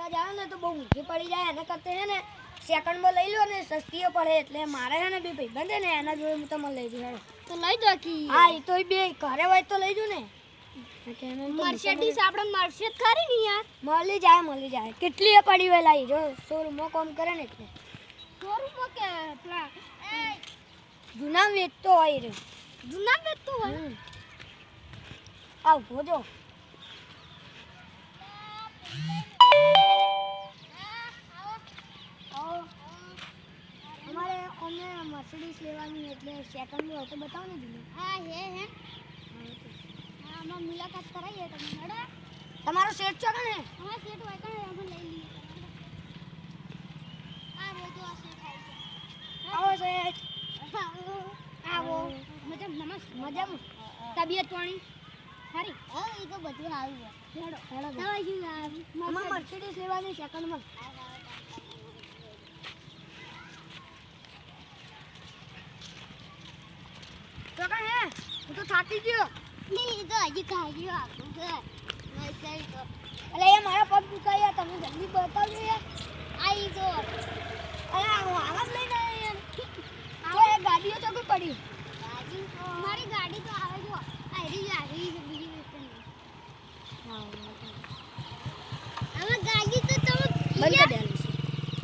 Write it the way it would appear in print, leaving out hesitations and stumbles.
લેવા જાવ ને તો બહુ ઊંઘી પડી જાય એના કરતા હે ને સેકન્ડમાં લઈ લો ને સસ્તીઓ પડે એટલે મારે હે ને બે ભાઈબંધ હે ને એના જોડે હું તમને લઈ જઉં તો લઈ દો કી હા એ તો બે ઘરે હોય તો લઈ જઉં ને મર્સિડીઝ આપણે મર્સિડ ખરી ને યાર મળી જાય કેટલી એ પડી હોય લાઈ જો શોરૂમમાં કામ કરે ને એટલે શોરૂમમાં કે પેલા જૂના વેચતો હોય રે જૂના વેચતો હોય આવ ભોજો અમારે અમને મર્સિડીઝ લેવાની એટલે સેકન્ડ હોય તો બતાવો ને જૂનું હા હે હા આમાં મુલાકાત કરાવીએ તમે હેડો તમારો સેટ છે ને હા સેટ હોય કણે અમે લઈ લઈએ આ રેજો આ સેટ આવો સેટ આવો મજા નમસ્તે મજામાં તબિયત પાણી સારી હા એ તો બધું સારું છે હેડો દવા શું અમારે મર્સિડીઝ લેવાની સેકન્ડમાં તો કાં હે હું તો થાકી ગયો નહીં તો હજી ખાઈ આપું છે નહીં તો અરે એ મારા પગ દુખાયા તમે જલ્દી બતાવજો યાર આઈ જો અરે હું આવાજ લઈને આવ્યો યાર તો એ ગાડીઓ તો કોઈ પડી ગાડી મારી ગાડી તો આવે જો આરી છે બીજી વસ્તુ નહીં હવે ગાડી તો તમે બંધ કરી દે